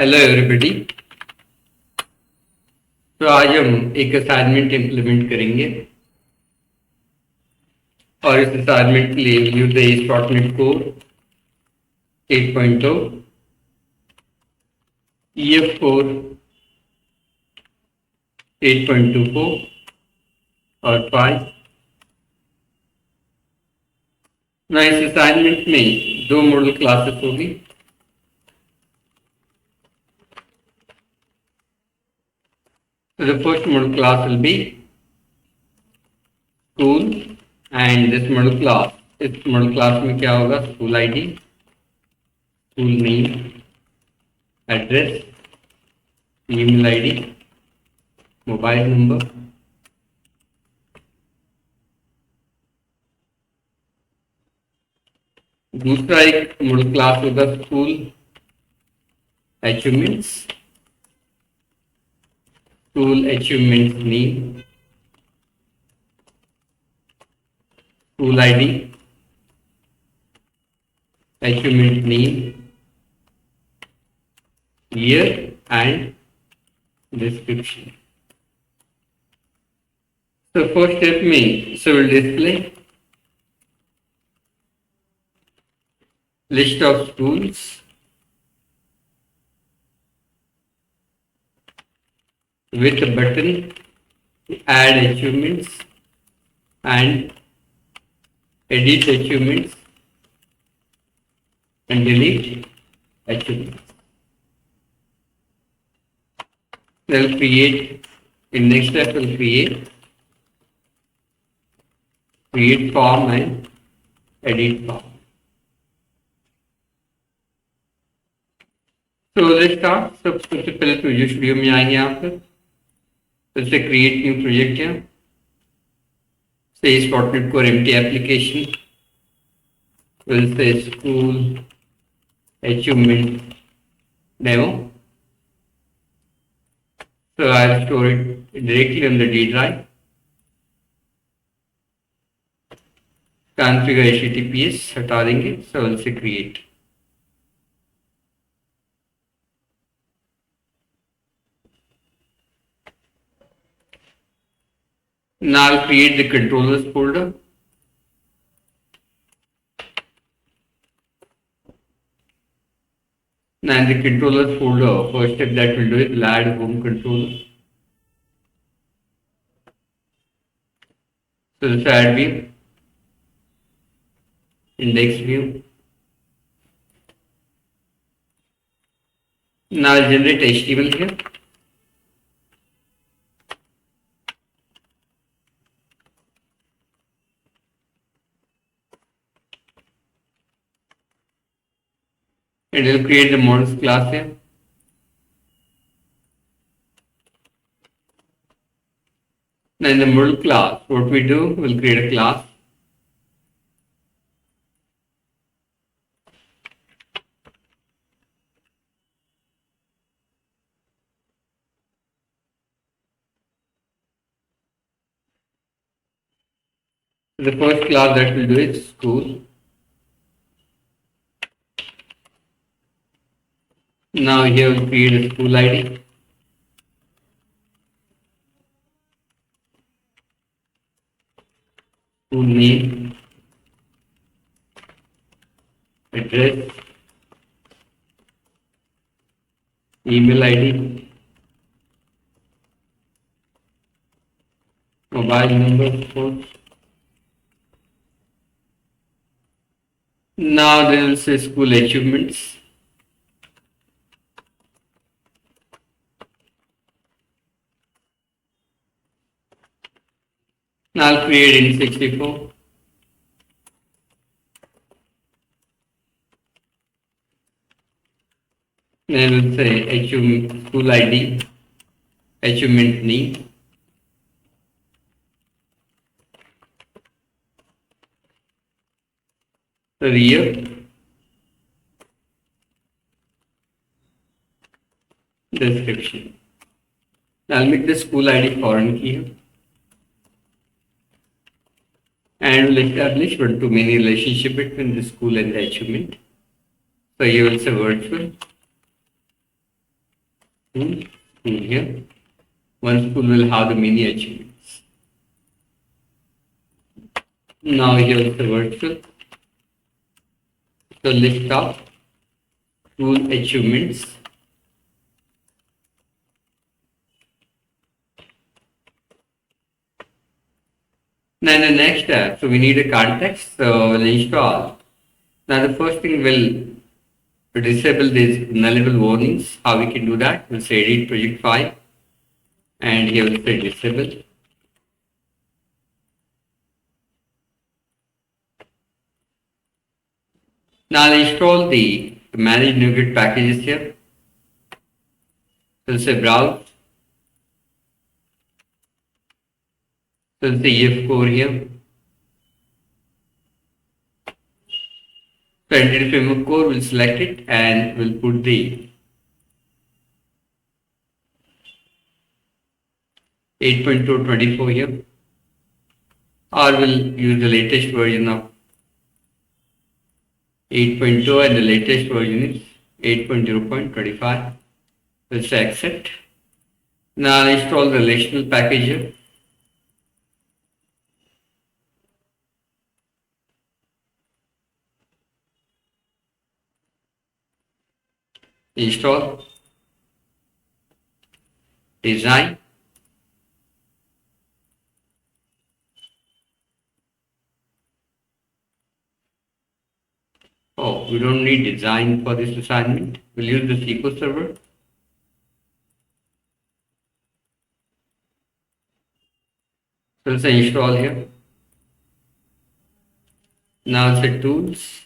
Hello everybody. तो आज हम एक असाइनमेंट इम्प्लीमेंट करेंगे और इस असाइनमेंट के लिए use the dot net core 8.0 EF4 8.24 और 5। ना इस असाइनमेंट में दो मॉडल क्लासेस होगी। So the first model class will be school and this model class, इस model class में क्या होगा? School ID, school name, address, email ID, mobile number, दूसरा एक मॉडल क्लास होगा school achievements, school achievements name, school ID, achievement name, year and description. तो first step में so will display list of schools, with a button to add achievements and edit achievements and delete achievements. We'll create, in next step we'll create form and edit form. तो let's start. सबसे पहले तो visual studio में आएंगे यहाँ पर, सबसे create new project है, से इस dot net core empty application will say school achievement demo. So I'll store it directly on the D drive. Configure HTTPS हटा देंगे, so we'll say create. Now I'll create the controllers folder. Now in the controllers folder, first step that we'll do is we'll add home controller. So this add view, index view. Now I'll generate HTML here. And we'll create the models class here. Now in the model class, what we do, we'll create a class. The first class that we'll do is school. Now here we'll create a school ID. School name, address, email ID, mobile number, of course. Now there will say school achievements. Now I'll create in64. Then we'll say achievement, school ID, achievement name, the year, description. Now I'll make the school ID foreign key here. And we'll establish one-to-many relationship between the school and the achievement. So you will say virtual. school here. One school will have the many achievements. Now here is the virtual. So list of school achievements. Now the next step, so we need a context, so we'll install. Now the first thing we'll disable these nullable warnings. How we can do that? We'll say edit project file and here we'll say disable. Now I'll install the manage NuGet packages here. So we'll say browse. So we'll say EF core here. So entity framework core, we'll select it and we'll put the 8.224 here, or we'll use the latest version of 8.2 and the latest version is 8.0.25. We'll say accept. Now I'll install the relational package here. Install, design, oh, we don't need design for this assignment. We'll use the SQL server. So we'll say install here. Now say tools.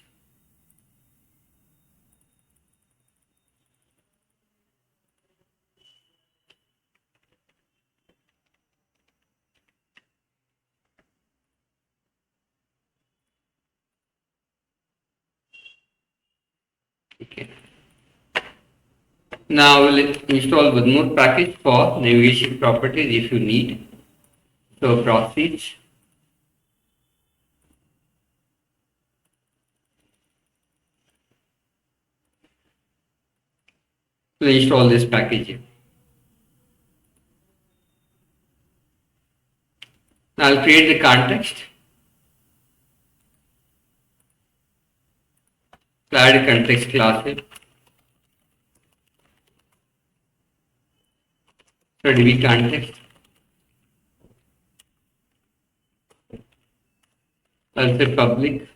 Okay. Now we'll install one more package for navigation properties if you need. So proceeds. We'll install this package here. Now I'll create the context. Add a context class here. So db context. I'll say public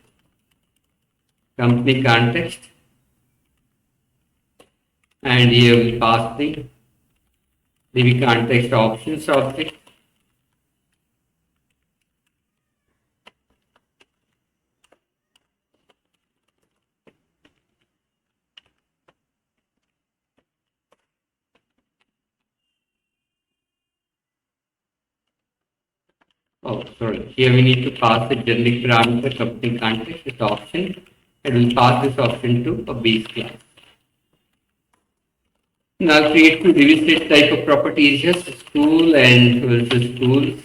company context. And here we'll pass the db context options object. Oh, sorry. Here we need to pass the generic parameter company context with option, and we'll pass this option to a base class. Now create two DB set type of properties here, school and we'll say schools,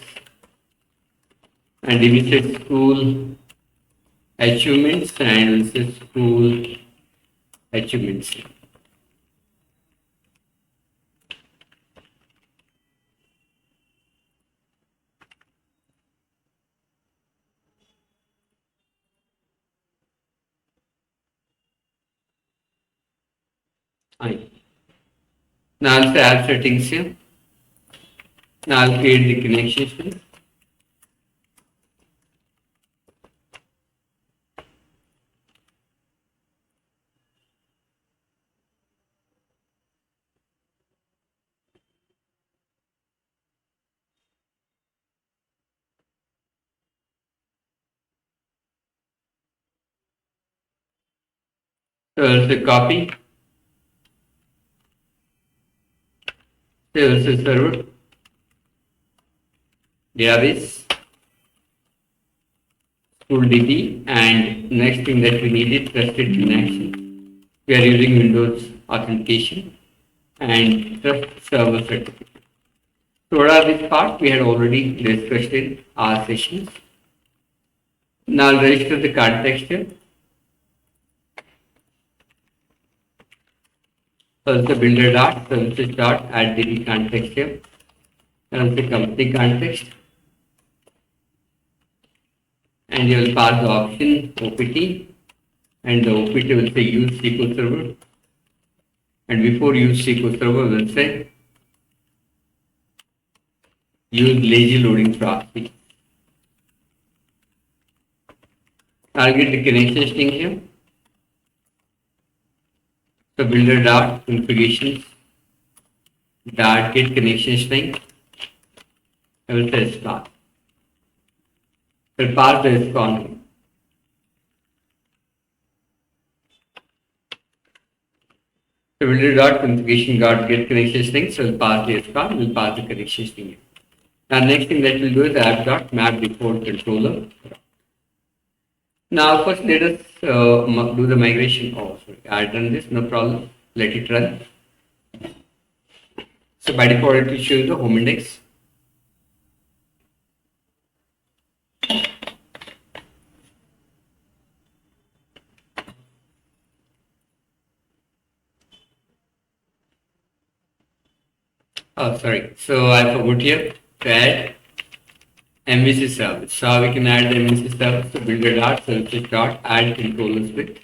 and DB set school achievements and we'll say school achievements. Fine. Now I'll say add settings here. Now I'll create the connections here. So I'll say copy. Here is the server, database, school DB, and next thing that we need is trusted connection. We are using Windows authentication and trust server certificate. So what are this part we had already discussed in our sessions. Now I'll register the context here. So it's the builder dot services dot add DB context here. And the company context. And you will pass the option OPT. And the OPT will say use SQL Server. And before use SQL Server, we'll say use lazy loading proxy. I'll get the connection string here. So builder dot configurations dot get connection string. I will say star. We'll pass the SCON. So builder dot configuration dot get connection string. So we'll pass the SCON. We'll pass the connection string. Now next thing that we'll do is app dot map default controller. Now first let us do the migration. Oh, sorry, I've done this, no problem. Let it run. So by default it will show you the home index. Oh, sorry. So I forgot here to add MVC service. So how we can add the MVC service? So builder dot services dot add controllers with.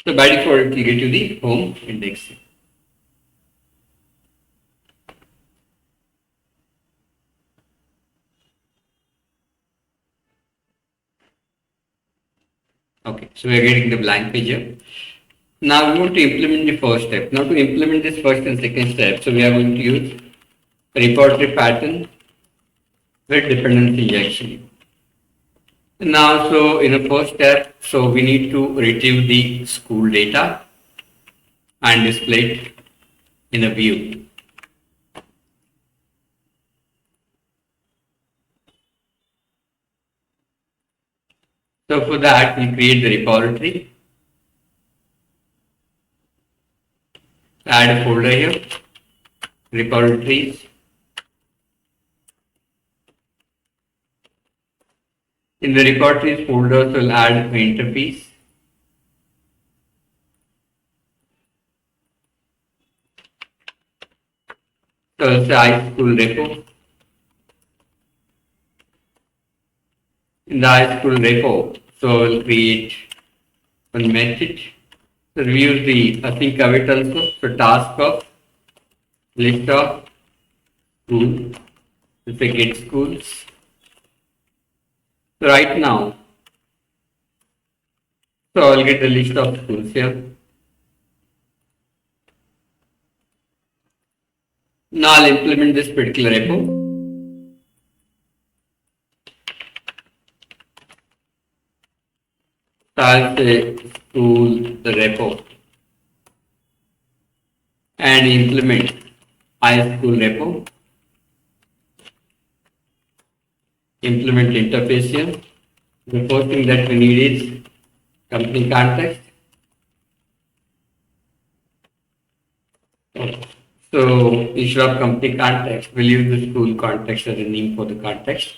So by default it will get you the home index. Okay, so we are getting the blank page here. Now we want to implement the first step. Now to implement this first and second step, so we are going to use repository pattern with dependency injection. Now, so in the first step, so we need to retrieve the school data and display it in a view. So for that, we create the repository. Add a folder here, repositories. In the repositories folder, we'll add an interface. So it's the iSchool repo. In the iSchool repo, so we'll create one method. So we use the async await also. So task of list of school. Let's say get schools. So right now, so I'll get the list of schools here. Now I'll implement this particular repo. So I'll say school the repo and implement iSchool repo. Implement interface here. The first thing that we need is company context. So instead of company context, we'll use the school context as a name for the context.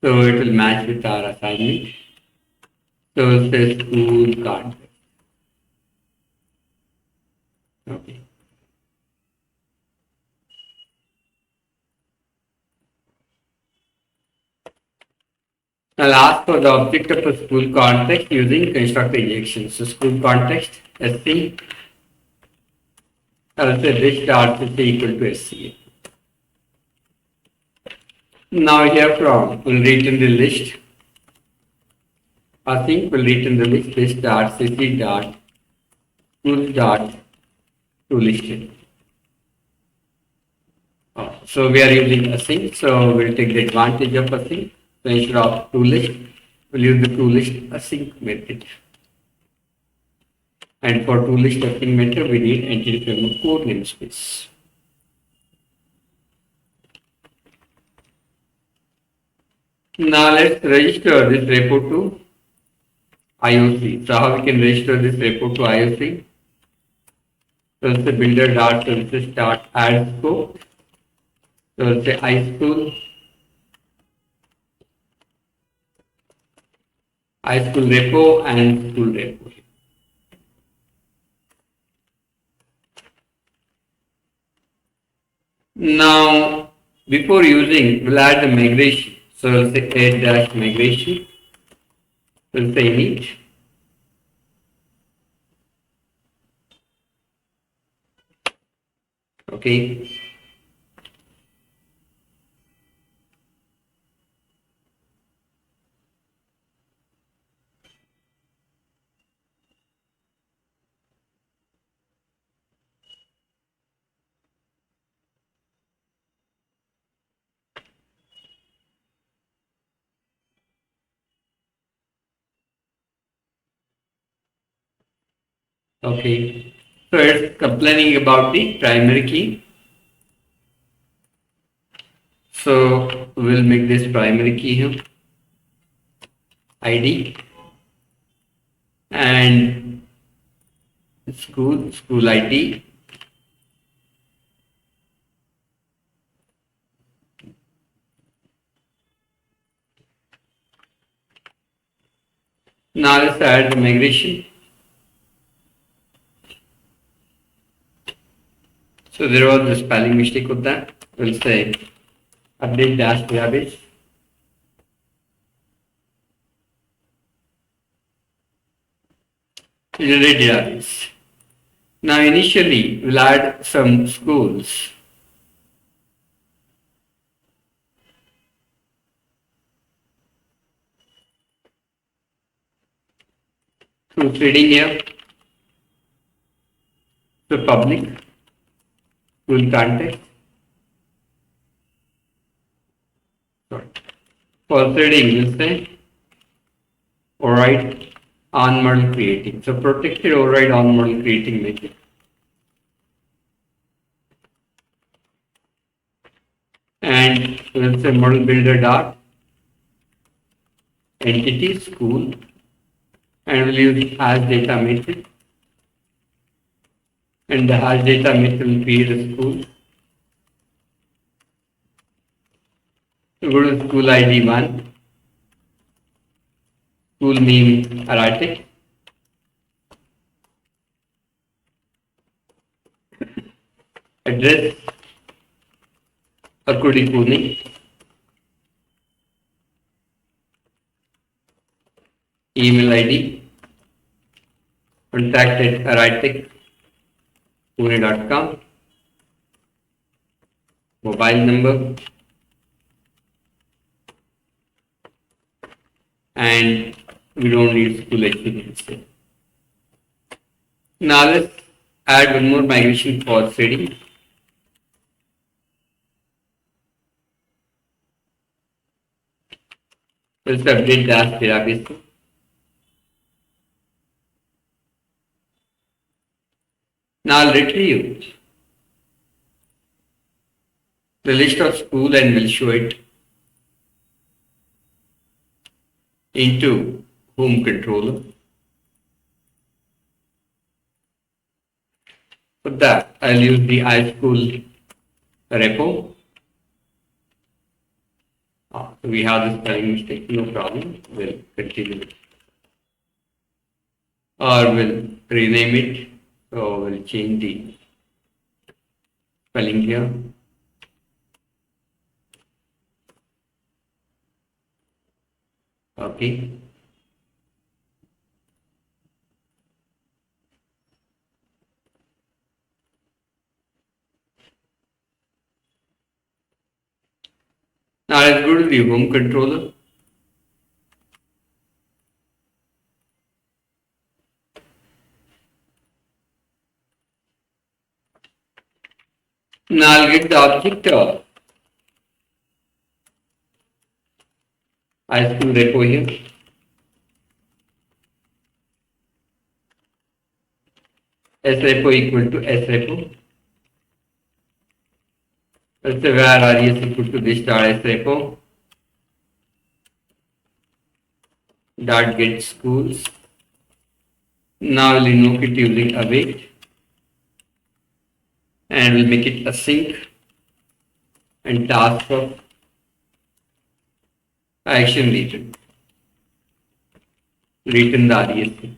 So it will match with our assignment. So it says school context. Okay. I'll ask for the object of a school context using constructor injection. So school context SC. I'll say this dot is equal to SCA. Now here from we'll return the list. I think we'll return the list this dot cc dot school dot to listed. So we are using async, so we'll take the advantage of async. So instead of toList, we'll use the toList async method. And for toList async method, we need entity framework core namespace. Now let's register this repo to IOC. So how we can register this repo to IOC? So it's the builder dot services dot add scope. So it's the iSchool high school repo and school repo. Now, before using, we'll add the migration. So we'll say add dash migration. We'll say init. Okay. Okay. So it's complaining about the primary key. So we'll make this primary key here. ID and school ID. Now let's add the migration. So there was a spelling mistake with that. We'll say update dash database. Generate database. Now initially we'll add some schools. Through trading here. So public school context. Sorry. For trading we'll say override on model creating. So protected override on model creating method. And we'll say model builder dot entity school, and we'll use hash data method, and the hash data method will create a school. So go to school ID 1, school name erratic, address CRUD Pune, email ID contact@erraticpune.com, mobile number, and we don't need school HTTP. Now let's add one more migration for trading. Let's update dash database. Now I'll retrieve the list of school and will show it into home controller. For that, I'll use the iSchool repo. We have the spelling mistake, no problem. We'll continue. Or we'll rename it. So we'll change the spelling here. Okay. Now let's go to the home controller. Now I'll get the object of iSchool repo here. srepo equal to srepo. Let's say where res equal to this dot srepo dot get schools. Now we'll invoke it using await, and we'll make it async and task of action region. return the RESC.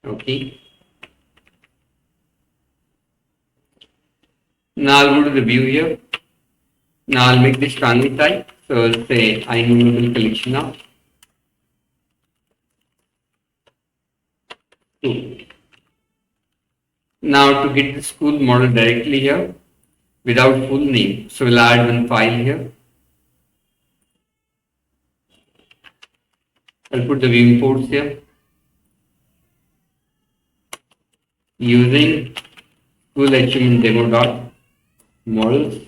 Okay. Now I'll go to the view here. Now I'll make this strongly type. So I'll say INumerable collection of 2. Now to get the school model directly here without full name, so we'll add one file here. I'll put the view imports here using school achievement demo dot models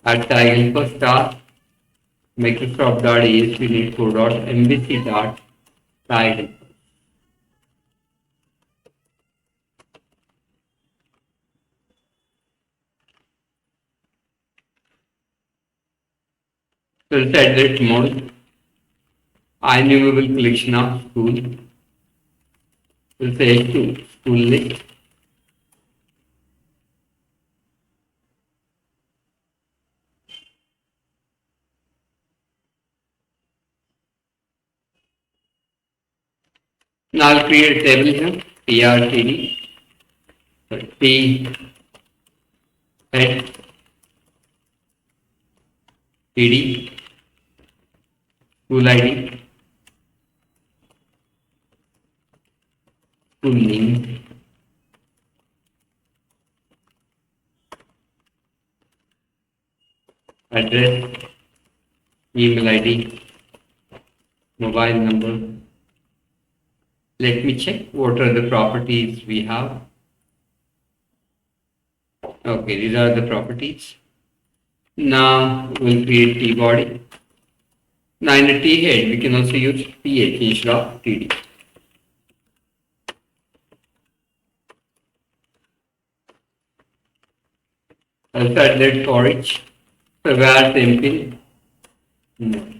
at tag alpha star Microsoft dot ASP.NET dot MVC dot tag. So let's add that model INumerable collection of school. We'll say H2 school list. Now I'll create a table here, TRTD, T head TD, school ID, school name, address, email ID, mobile number. Let me check what are the properties we have. Okay, these are the properties. Now we'll create T body. Now in the T head, we can also use TH instead of TD. Also add that for each. So where same thing. No.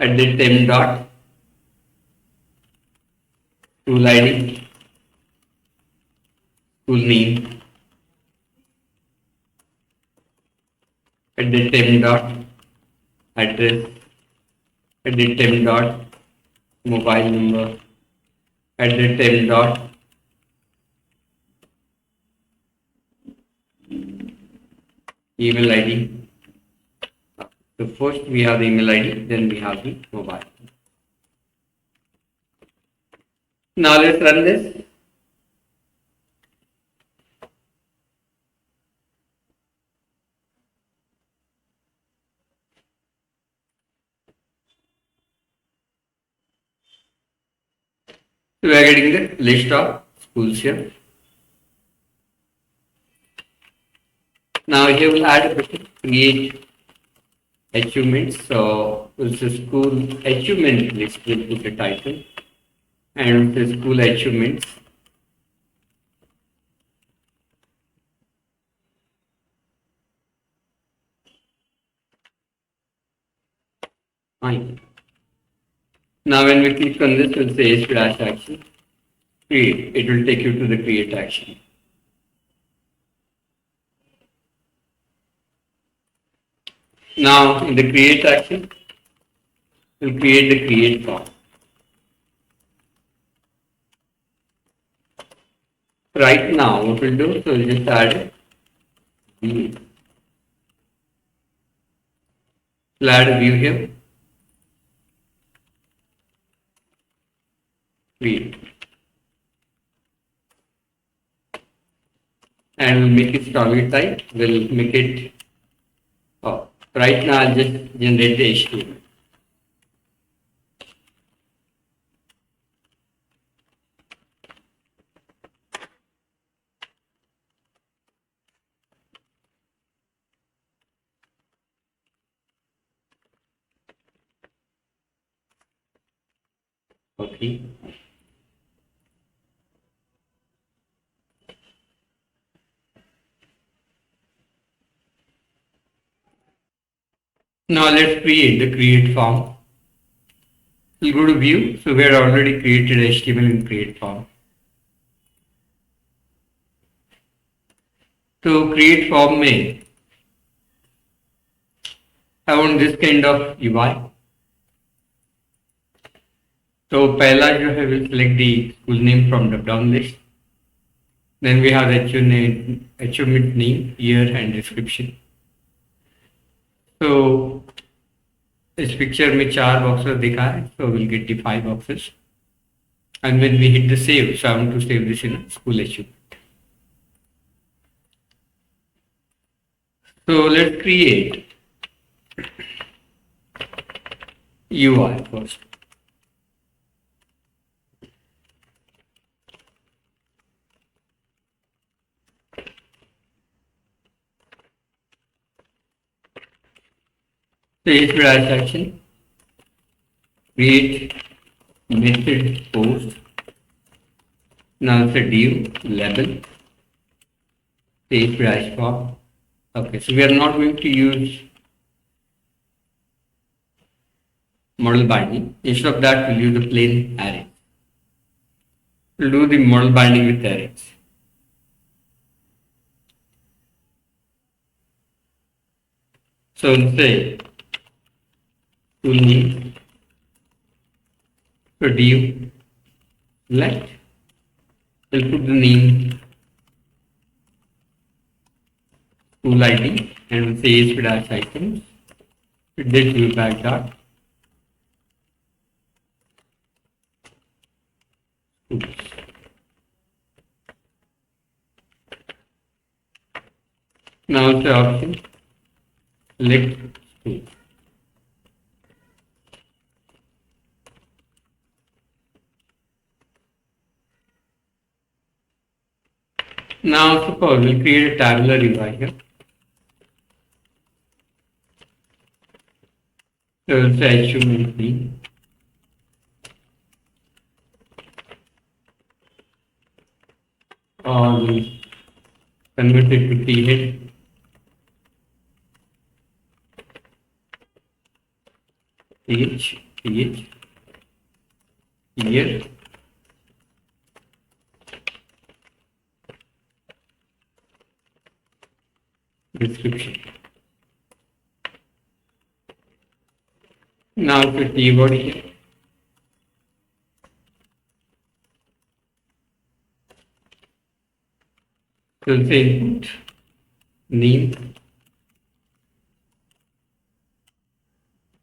At the temp dot tool ID, tool name, at the temp dot address, at the temp dot mobile number, at the temp dot email ID. So first we have the email ID, then we have the mobile. Now let's run this. So we are getting the list of schools here. Now here we'll add a button, create achievements. So we'll say school achievement list, we'll put the title, and we'll say school achievements. Fine. Now when we click on this, we'll say dash action, create. It will take you to the create action. Now in the create action, we'll create the create form. Right now, what we'll do, so we'll just add a view. We'll add a view here. Create. And we'll make it target type. We'll make it. Oh, right now, I'll just generate the HTML. Okay. Now let's create the create form. We'll go to view. So we had already created HTML in create form. तो create form में I want this kind of UI. तो पहला जो है will select the school name from the down list. Then we have achievement name, year and description. So इस picture में 4 boxes दिखा है, so we'll get the 5 boxes. And when we hit the save, so I want to save this in a school achievement. So let's create UI first. So इस पर section create method post. Now it's a div label. Page price form. Okay, so we are not going to use model binding. Instead of that, we'll use the plain array. We'll do the model binding with arrays. So we'll say tool name, so div select. We'll put the name tool ID and we'll say ASP dash items. This view back dot tools. Now the option select tool. Now suppose we'll create a tabular UI here. So we'll say achievement name. Or we'll convert it to T-head. TH, year, description. Now to keyboard here. So say input name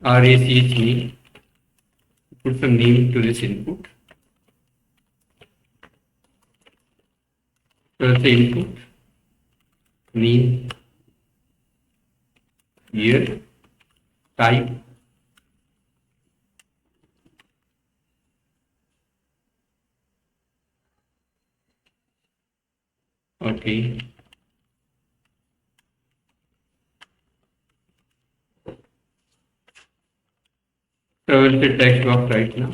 RACH name. Put some name to this input. So say input name year type okay. So we'll say text box right now.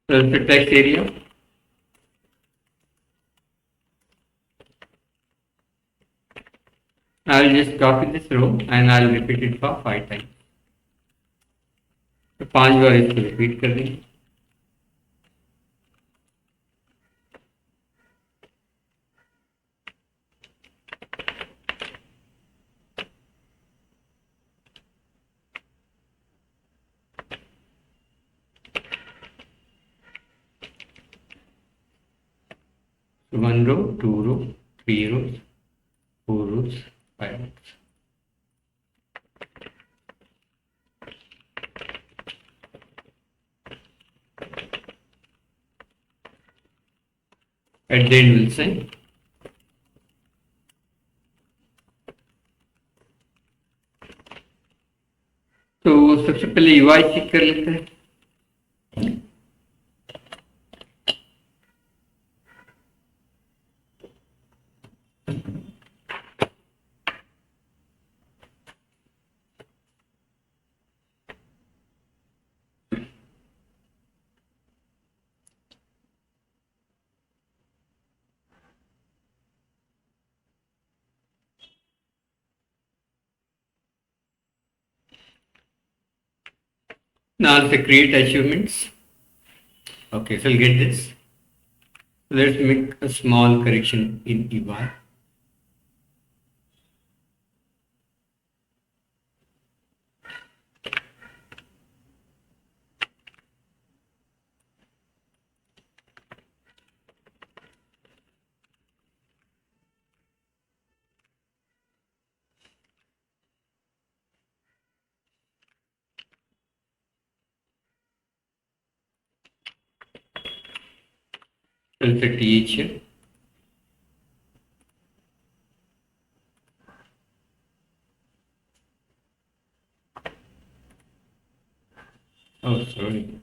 So we'll say text area. I'll just copy this row and I'll repeat it for 5 times. तो 5 बार इसको repeat कर देंगे. So 1 row, 2 row, 3 rows, 4 rows, 5 rows. At the end we'll say तो सबसे पहले UI check कर लेते हैं. Now let's create achievements. Okay, so we'll get this. Let's make a small correction in UI. We'll set TH here. Oh, sorry.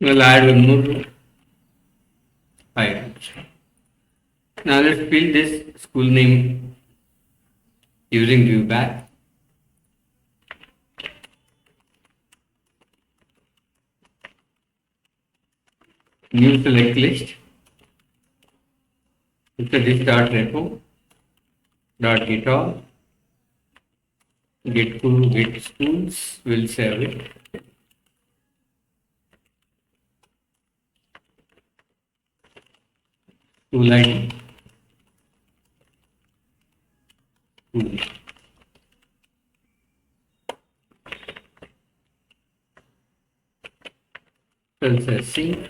We'll add one more row. Right. Now let's fill this school name using viewback. New select list. It's a this dot repo dot get all get schools. We'll save it. School ID. School. We'll say sync.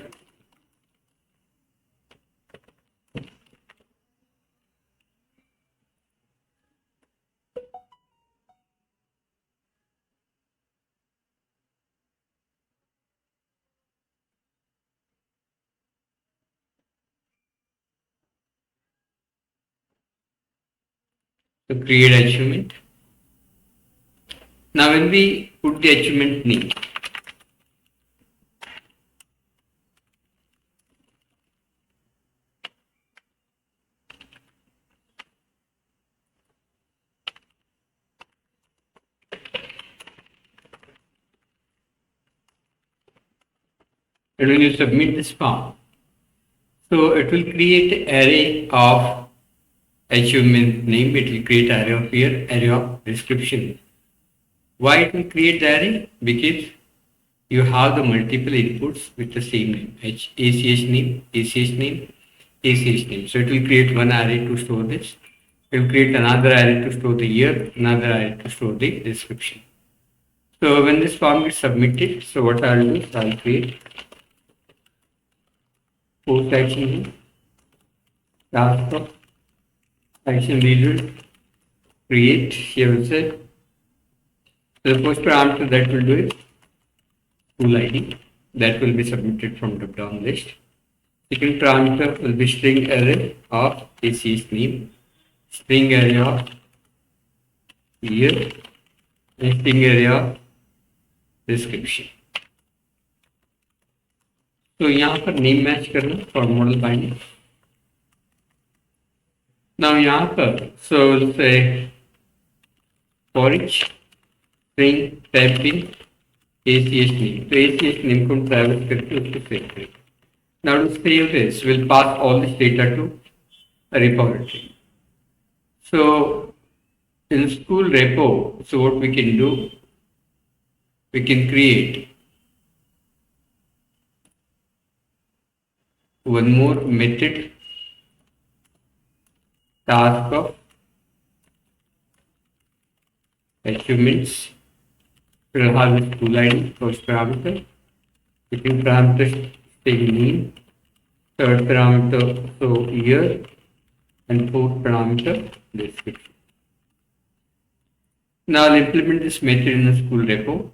To create achievement. Now when we put the achievement name, and when you submit this form, so it will create array of achievement name, it will create array of here, array of description. Why it will create the array? Because you have the multiple inputs with the same name, ACH name, ACH name, ACH name. So it will create one array to store this. It will create another array to store the year, another array to store the description. So when this form is submitted, so what I'll do is I'll create post action here, task of action result, create, here will say, the first parameter that will do is school ID, that will be submitted from the down list. Second parameter will be string array of ACH name, string array of year, and string array of description. तो यहाँ पर name match करना for model binding. Now यहाँ पर so say for each string typing ACH name, तो ACH name को हम travel करके उसको सेव करेंगे. Now to save this will pass all this data to repository. So in school repo, so what we can do, we can create one more method, task of achievements. We'll have the school ID, first parameter, second parameter string name, third parameter so year, and fourth parameter description. Now I'll implement this method in the school repo.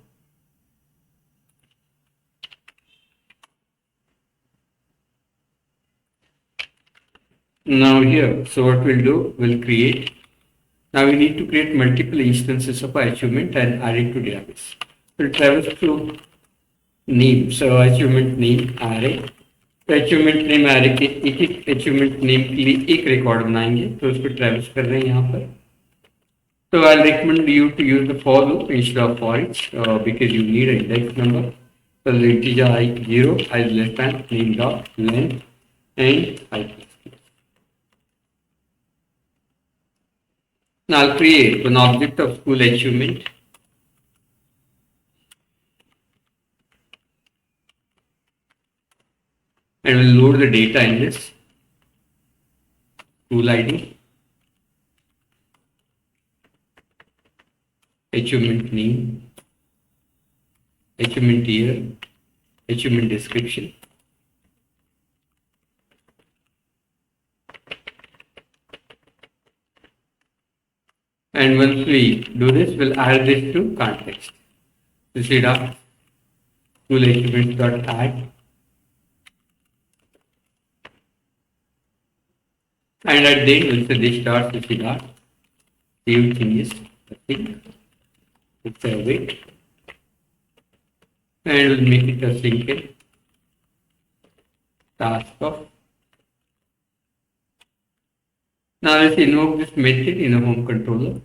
Now here, so what we'll do, we'll create. Now we need to create multiple instances of achievement and add it to database. We'll traverse through name. So achievement name array. तो achievement name array के एक एक achievement name के लिए एक record बनाएंगे, तो उसको ट्रेवल्स कर रहे हैं यहाँ पर. So I'll recommend you to use the for loop instead of for each because you need an index number. So the integer I 0 I is less than name dot length and I. Now I'll create an object of school achievement. And we'll load the data in this school ID, achievement name, achievement year, achievement description. And once we do this, we'll add this to context. So see dot school achievements dot add. And at the end, we'll say this dot CC dot save changes. I think it's a wait. And we'll make it a single task of. Now let's invoke this method in a home controller.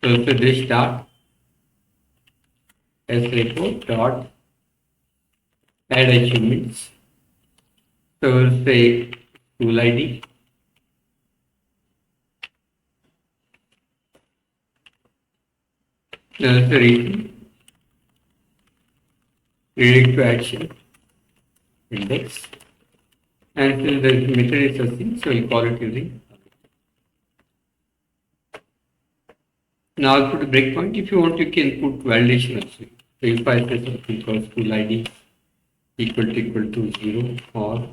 So this dot srepo dot add achievements. So we'll say school ID. There's the reading, reading to action, index, and since the method is a thing, so we'll call it using. Now I'll put a breakpoint. If you want, you can put validation also. So if I say something called school ID equal to 0 or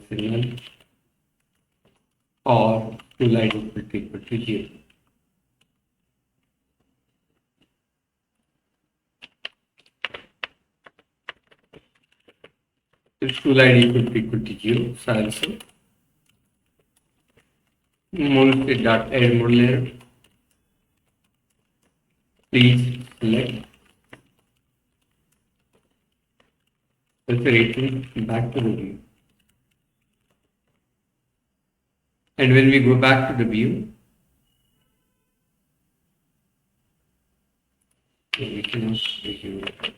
signal or school ID equal to 0. If school ID equal to 0, so I'll say dot add model layer. Please select the rating back to the view. And when we go back to the view, we cannot review it.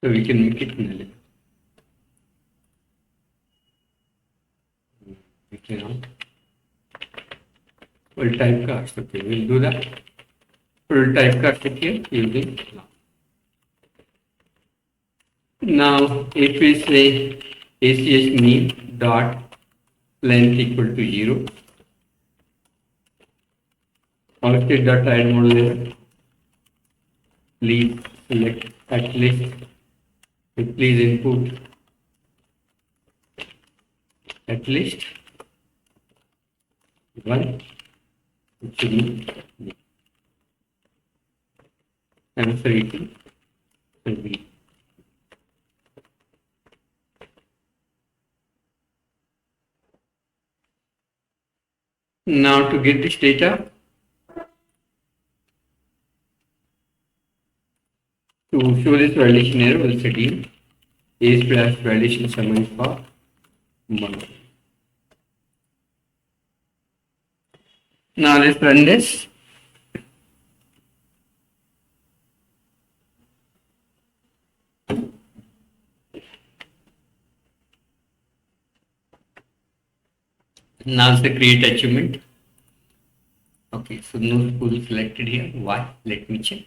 So we can make it null. We cannot. We'll typecast. Okay, we'll do that. We'll typecast it here using now. If we say ACH name dot length equal to 0, output dot add model layer. Please select at list. Please input at least one and rating will be. Now to get this data, to show this validation error, we'll set in a slash validation summary for month. Now let's run this. Now the create achievement. Okay, so no school selected here. Why? Let me check.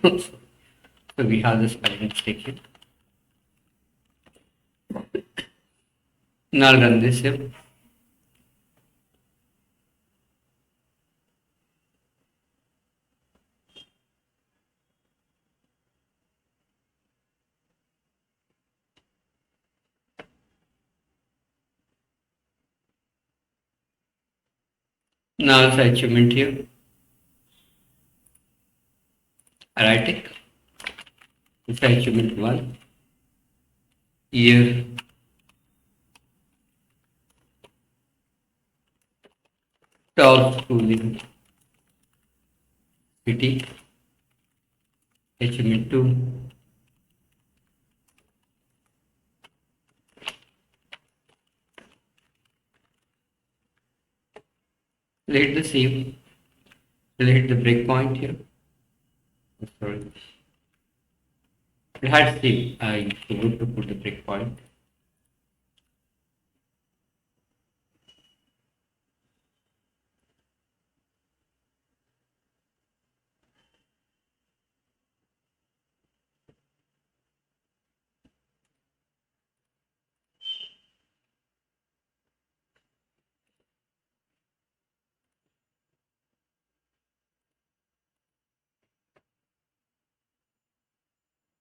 So we have this spelling mistake here. Now run this here. Now the achievement here, erratic. This is achievement 1. Year, top schooling, city. Achievement 2. Select the save. Select the breakpoint here. Sorry. It had save. I forgot to put the breakpoint.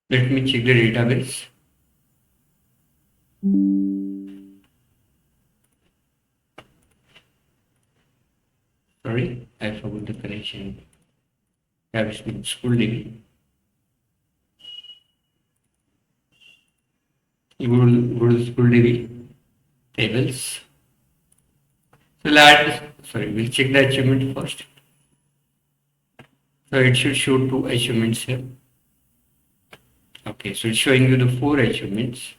Let me check the database. Sorry, I forgot the connection. Have school DB. Go to school DB tables. So we'll check the achievement first. So it should show 2 achievements here. Okay, so it's showing you the 4 achievements.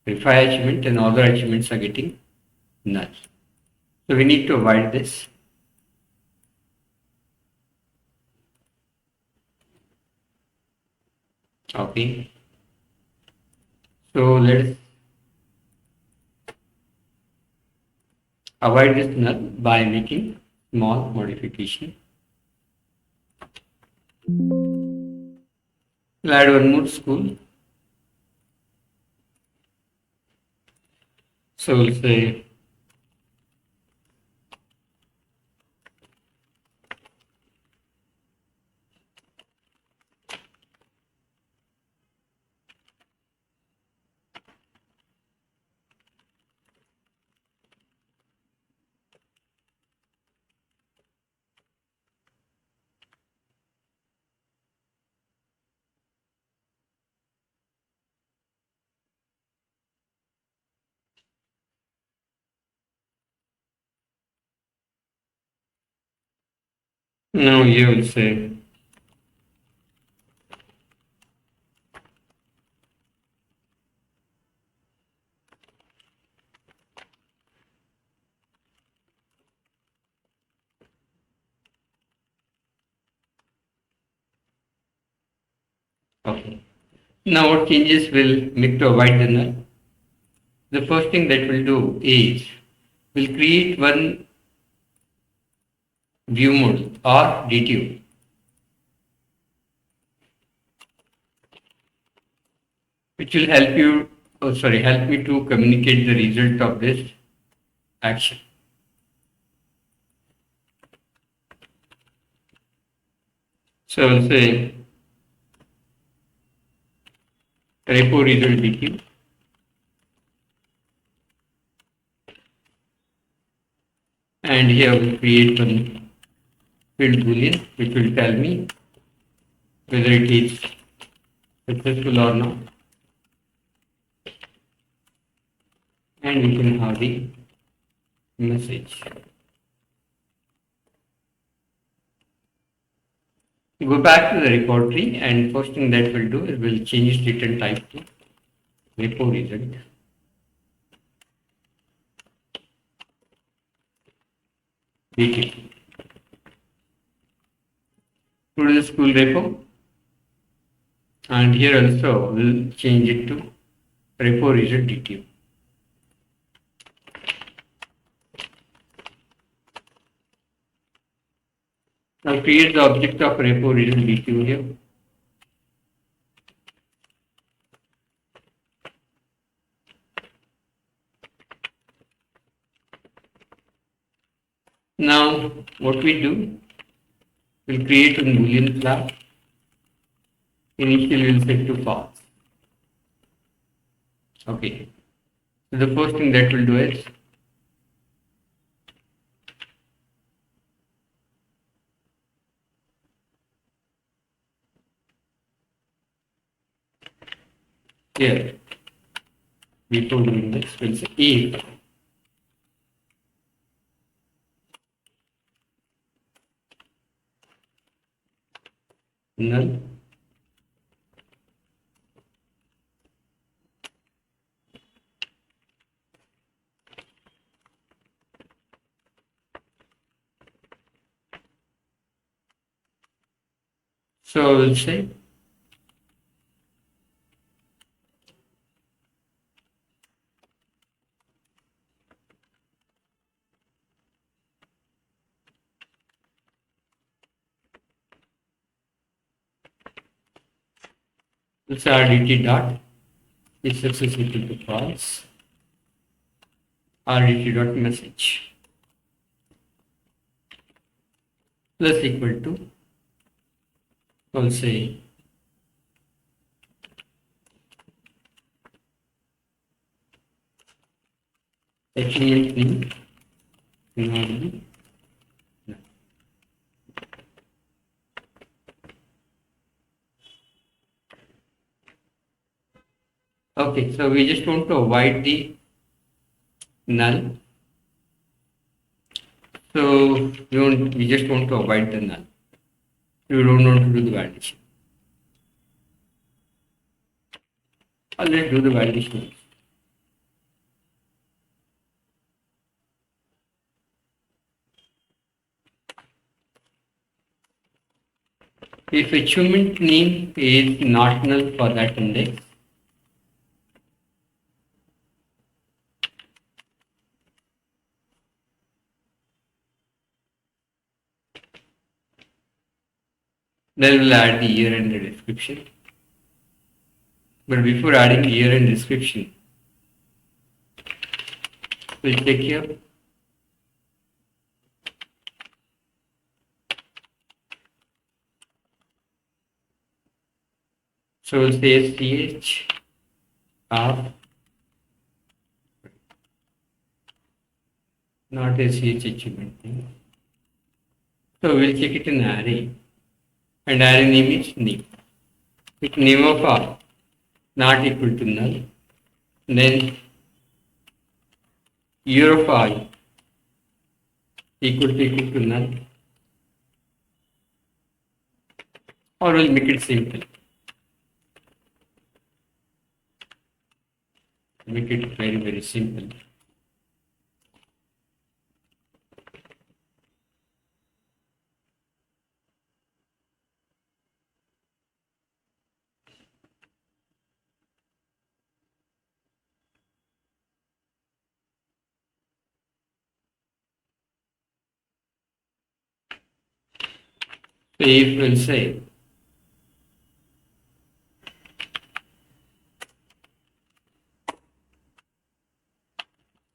Verify achievement and other achievements are getting null. So we need to avoid this. Okay. So let's avoid this null by making small modification. We'll add one more school. So we'll say now here we'll say okay. Now what changes will make to avoid the null? The first thing that we'll do is we'll create one view model or DTO, which will help me to communicate the result of this action. So I'll say repo result DQ, and here we'll create one field boolean which will tell me whether it is successful or not, and we can have the message. Go back to the repository, and first thing that we'll do is we'll change its return type to repo result. DQ. Go to the school repo, and here also we'll change it to repo result DQ. Now create the object of repo result DQ here. Now what we do, we'll create a boolean class. Initially we'll set to false. Okay. So the first thing that we'll do is Here, before doing this, we'll say if null so we'll say this rdt dot is success equal to false, rdt dot message plus equal to, we'll say achievement name not be null. Okay, so we just want to avoid the null. So we just want to avoid the null. We don't want to do the validation. Let's do the validation. If achievement name is not null for that index, then we'll add the year and the description. But before adding year and description, we'll check here. So we'll say ch of not ch achievement name. So we'll check it in array, and array name is name. If name of r not equal to null, then year of I equal to null, or we'll make it simple. Make it very, very simple. So if we'll say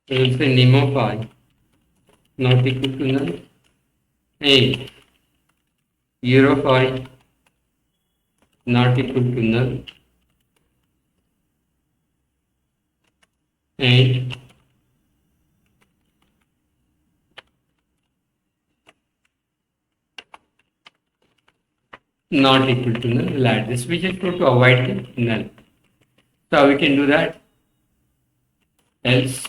name of I not equal to null, a year of I not equal to null, and not equal to null, we'll add this. We just want to avoid the null. So how we can do that? Else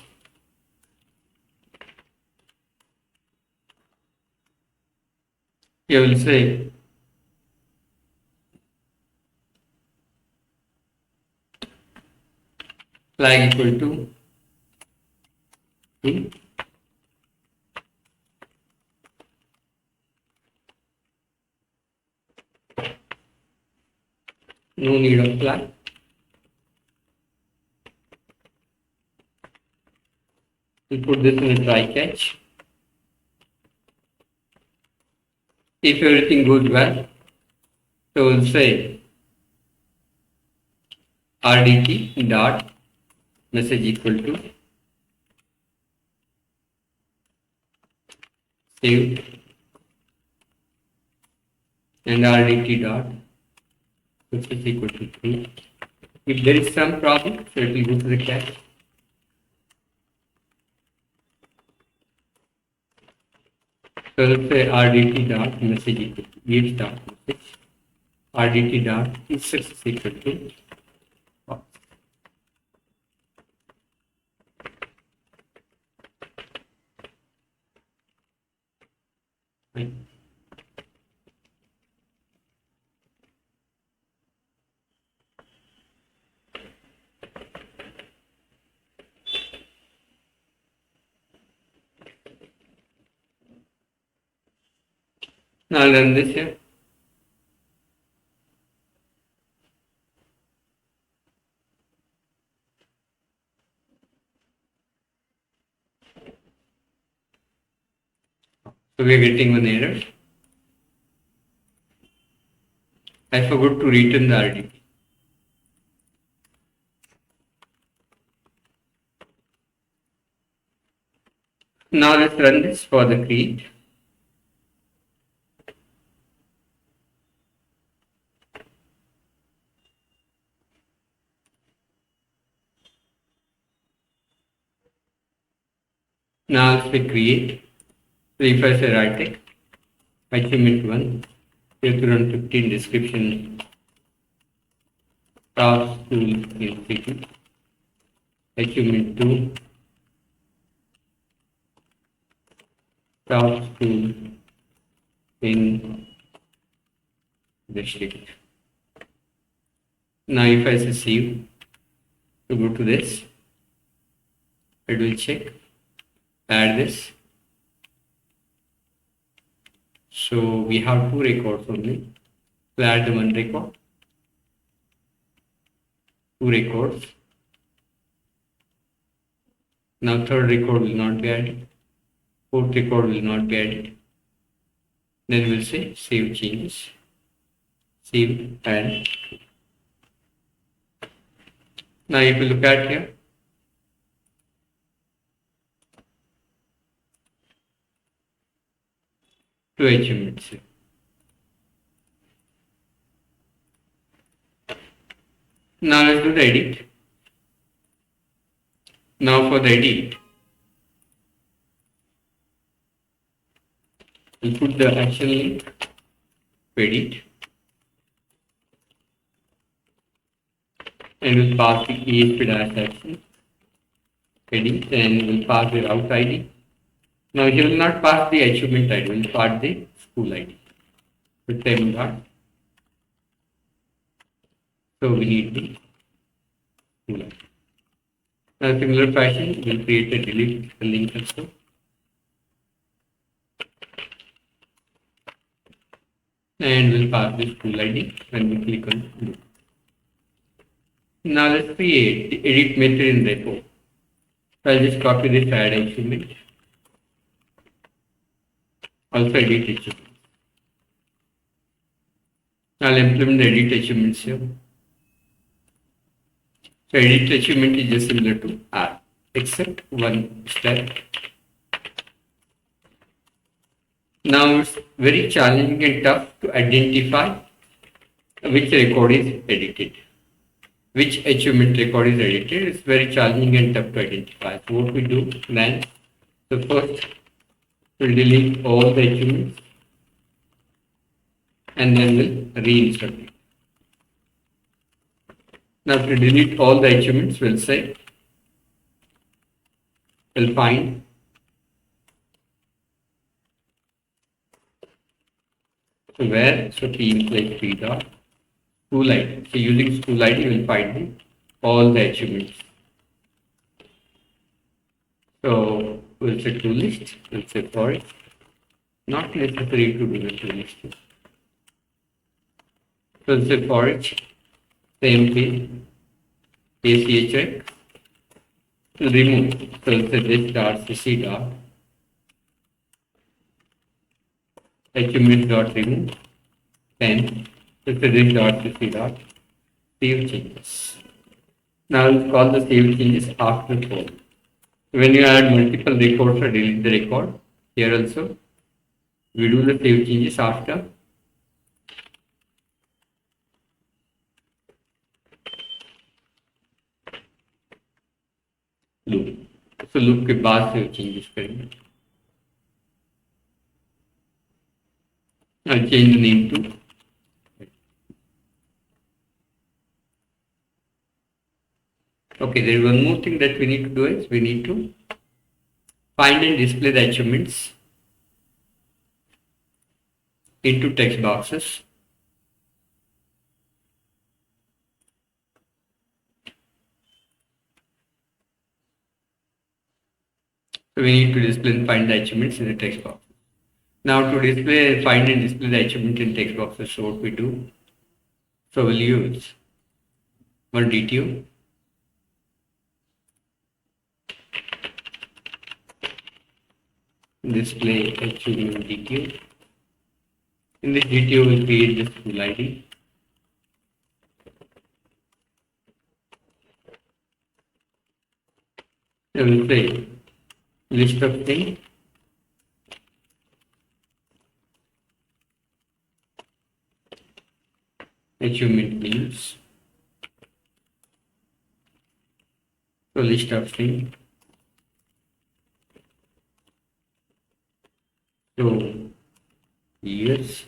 you will say flag equal to true, no need of flag. We'll put this in a try catch. If everything goes well, so we'll say rdt dot message equal to saved, and rdt dot message equal to true. If there is some problem, so it will go to the cache. So let's say rdt dot message equal to each dot message, rdt dot is equal to false. Fine. Now I'll run this here. So we are getting one error. I forgot to return the RDP. Now let's run this for the create. Now let's say create. So if I say right click, achievement 1, you have to run 15 description, task tool institute, achievement 2, task tool in district. Now if I say save, to go to this, it will check, add this. So we have 2 records only. So add the 1 record, 2 records. Now 3rd record will not be added, 4th record will not be added. Then we'll say save changes, save and. Now if you look at here, two achievements here. Now let's do the edit. Now for the edit, we'll put the action link to edit and we'll pass the ESP-action edit and we'll pass the route ID. Now you will not pass the achievement ID, we'll pass the school ID with same dot. So we need the school ID. Now similar fashion, we'll create a delete the link also. And we'll pass the school ID when we click on do. Now let's create the edit method in repo. So I'll just copy this add achievement. Also edit achievement. I'll implement the edit achievements here. So edit achievement is just similar to R, except one step. Now it's very challenging and tough to identify which record is edited. Which achievement record is edited. It's very challenging and tough to identify. So what we do then, so first we'll delete all the achievements and then we'll reinsert it. Now to delete all the achievements, we'll say, we'll find where, so p implies p dot school ID. So using school ID, we'll find all the achievements. So we'll say to list, we'll say for it. Not necessary to do the to list. So we'll say for it, same thing, ACHI, we'll remove. So we'll say this dot cc dot achievement dot remove, then we'll say this dot cc dot save changes. Now we'll call the save changes after call. When you add multiple records or delete the record, here also we do the save changes after loop. So loop के बाद save changes करेंगे. I'll change the name to okay. There is one more thing that we need to do is we need to find and display the achievements into text boxes. So we need to display and find the achievements in the text box. Now to display, find and display the achievement in text boxes, so what we do? So we'll use one DTO, display achievement DTO. In this DTO, we'll create the school ID. So we'll say list of things, achievement names. So list of things. So years.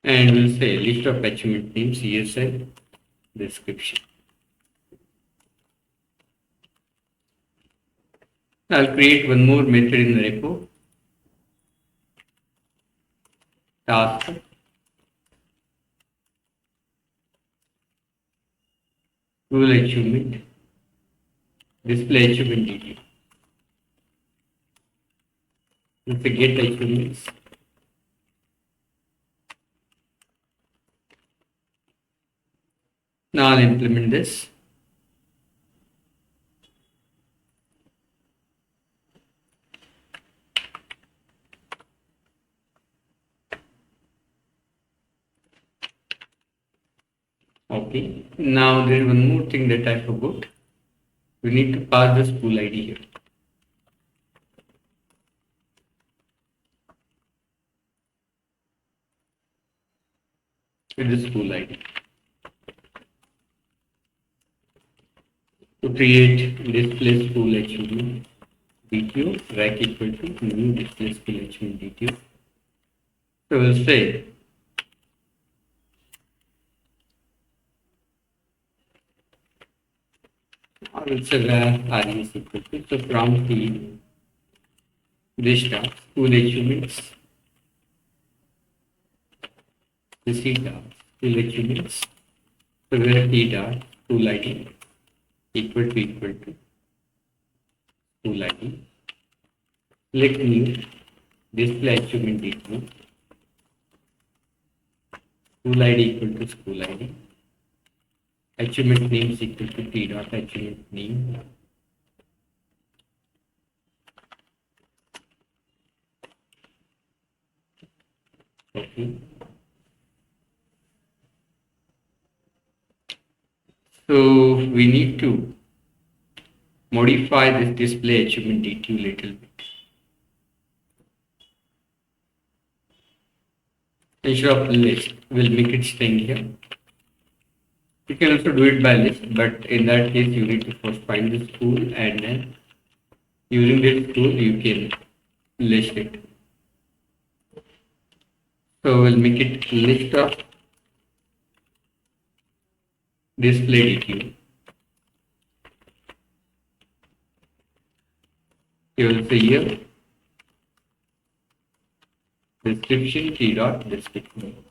And we'll say list of achievement names, ESL, description. I'll create one more method in the repo. Task. Rule achievement. Display achievement detail. We'll say get achievements. Now I'll implement this. Okay. Now there is one more thing that I forgot. We need to pass the school ID here. With the school ID. To create display school achievement DTO, rack equal to new display school achievement DTO. So we'll say I will say where RES equal to, so from T this dot school achievements, this C dot school achievements, so where T dot school ID equal to school ID, select new display achievement DTO, school ID equal to school ID, achievement name is equal to T dot achievement name. Okay. So we need to modify this display achievement DTO little bit. Instead of list, we'll make it string here. You can also do it by list, but in that case you need to first find the school and then using this school you can list it. So we'll make it list of display DTO. You will say here description T dot description.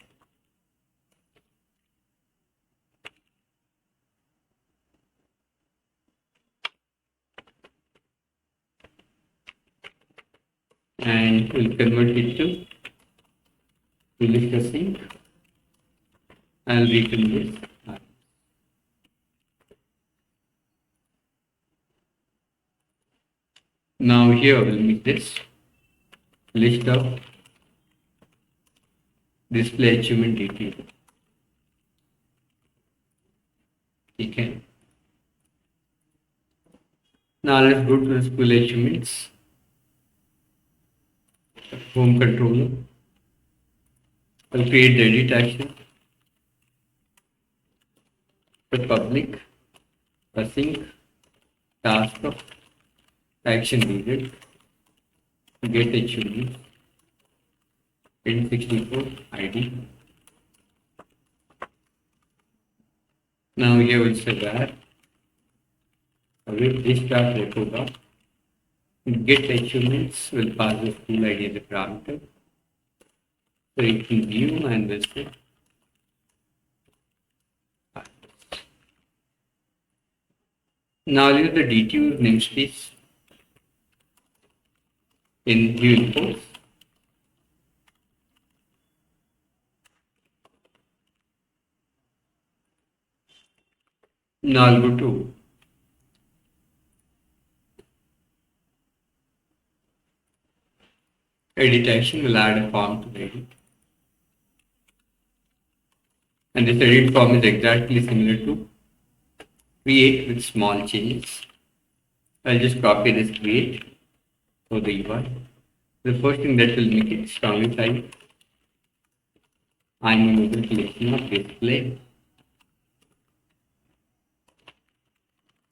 And we'll convert it to list a sync. I'll return this. Now here we'll make this list of display achievement DTO. Okay. Now let's go to the school achievements. Home controller. I'll create the edit action. The public, async, task of action needed, get achievement, int64 ID. Now here we'll say where with this dot repo dot get achievements will pass the school ID as a parameter. So you can view and we'll say now use the DTU namespace in view imports. Now I'll go to edit action, we'll add a form to the edit. And this edit form is exactly similar to create with small changes. I'll just copy this create for the UI. The first thing that will make it strongly type, I'm mobile selection of display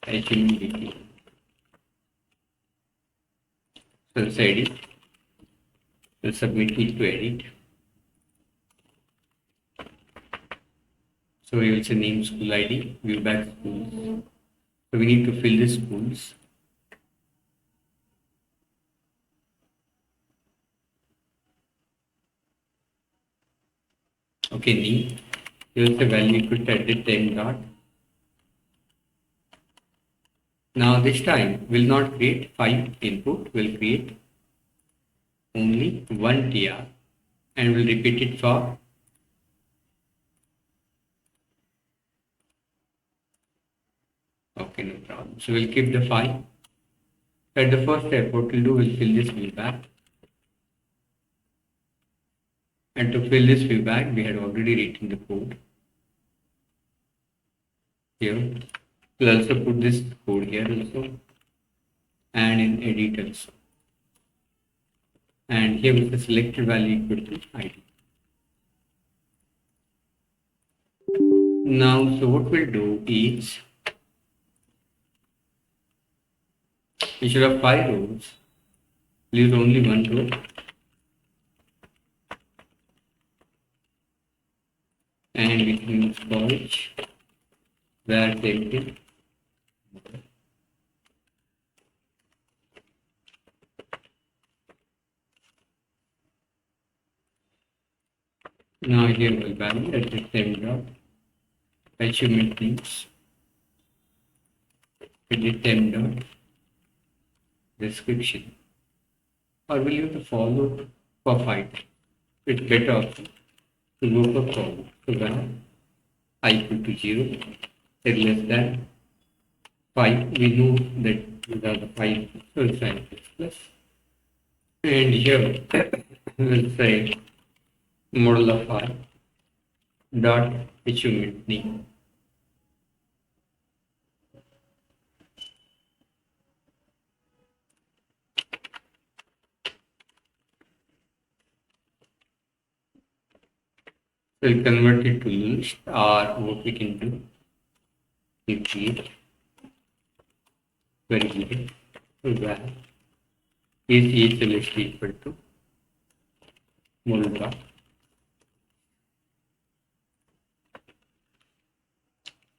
HTML. So let's edit. We'll submit it to edit. So we will say name school ID, view back schools. So we need to fill the schools. Okay, name. Here is the value equal to edit time dot. Now this time we'll not create 5 input, we'll create only one tr and we'll repeat it for okay, no problem. So we'll keep the 5. At the first step, what we'll do, we'll fill this view back. And to fill this view back, we had already written the code here. We'll also put this code here also and in edit also. And here with the selected value equal to ID. Now, so what we'll do is instead of 5 rows, we'll use only one row. And we can use storage where same thing. Now here we'll value at the same dot achievement things edit time dot description, or will use the for loop for 5. It's better option to go for for loop. So where I equal to 0 is less than 5. We know that these are the 5, so it's plus. And here we'll say model of I dot achievement name. We'll convert it to list, or what we can do is create variable where is each list equal to model dot.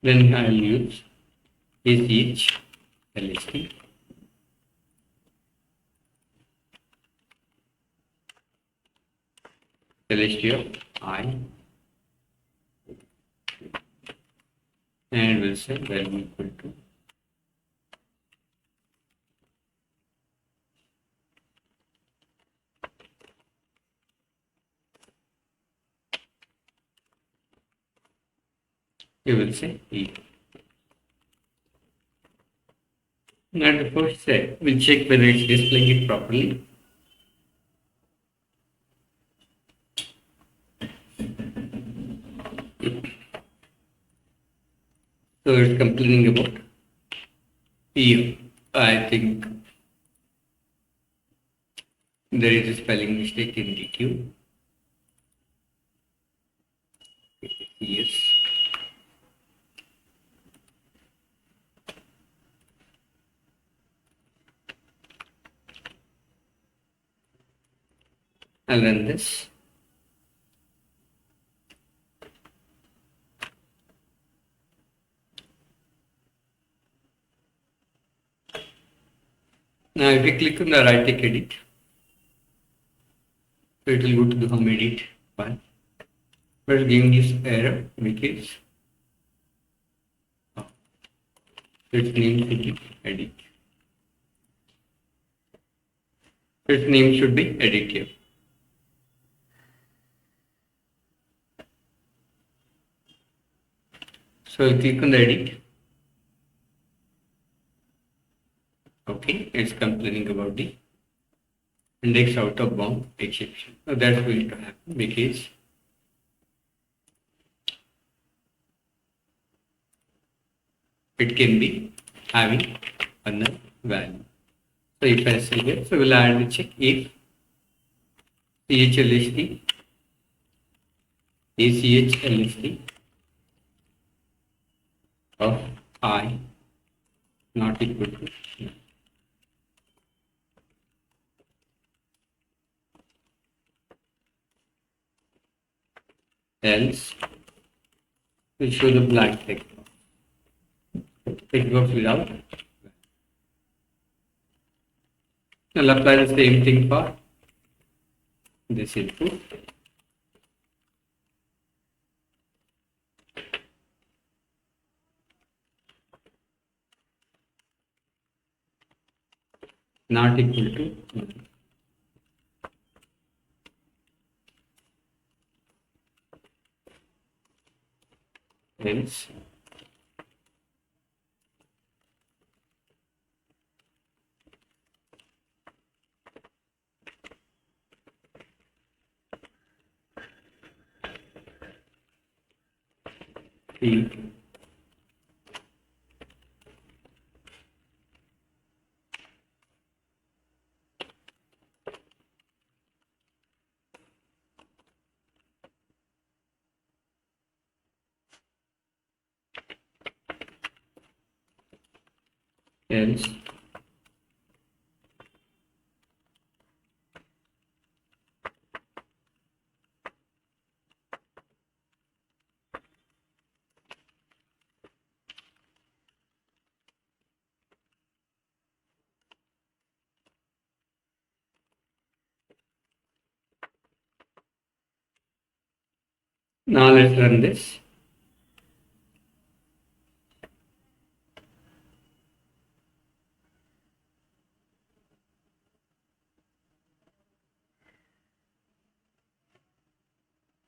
Then I'll use is each list of I and we'll say value equal to you will say E. Now the first step, we'll check whether it's displaying it properly. So it's complaining about E. I think there is a spelling mistake in DQ. Yes. I'll run this. Now if you click on the right click edit, so it will go to the home edit file. But it's giving this error because its name should be edit. Its name should be edit here. So I'll click on the edit. Okay, it's complaining about the index out of bound exception. So that's going to happen because it can be having another value. So if I say here, so we'll add the check if CHLST, ACHLST of I not equal to none. Else we show the blank text box without. I'll apply the same thing for this input. Not equal to none. Else the else now let's run this.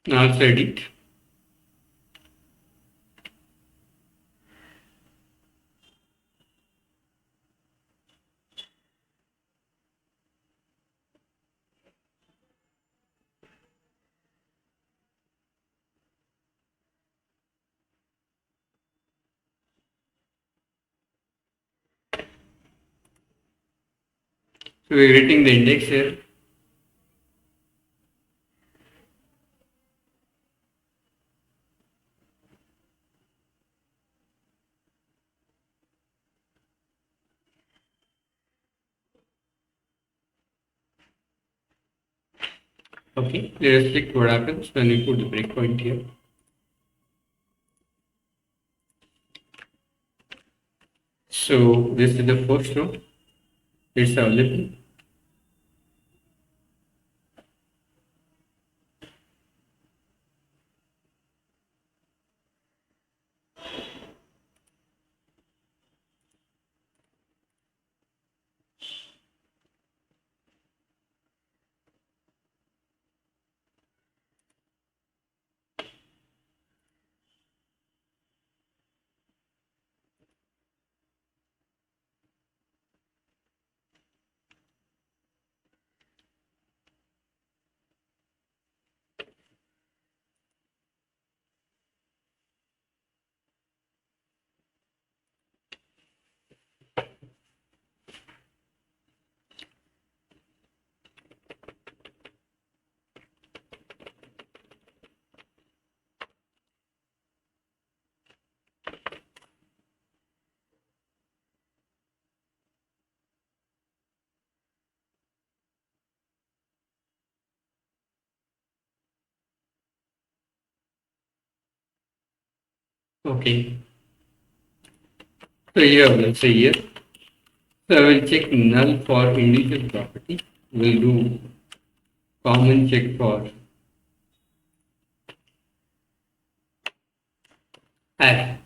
Now let's edit. So we're getting the index here. Okay, let us check what happens when we put the breakpoint here. So this is the first row. It's available. Okay. So here, let's say here, So I will check null for individual property. We'll do common check for array.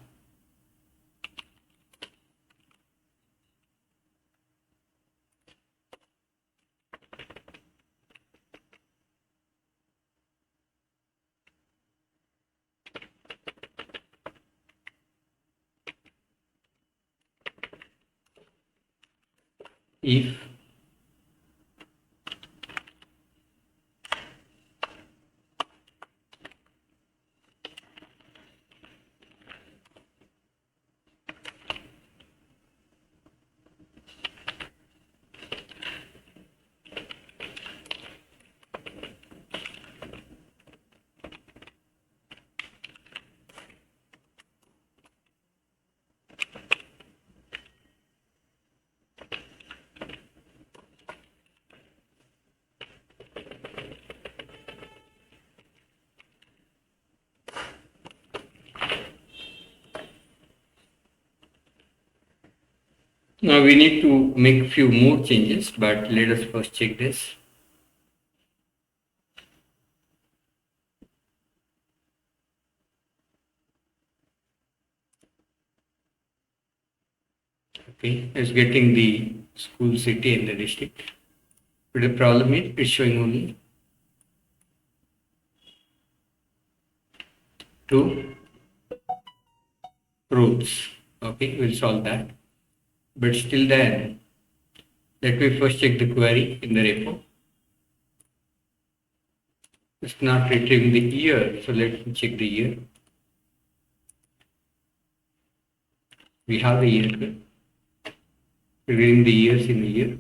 If now we need to make few more changes, but let us first check this. Okay, it's getting the school, city, and the district. But the problem is it's showing only two rows. Okay, we'll solve that. But still then, let me first check the query in the repo. It's not retrieving the year, so let me check the year. We have the year. We're getting the years in the year.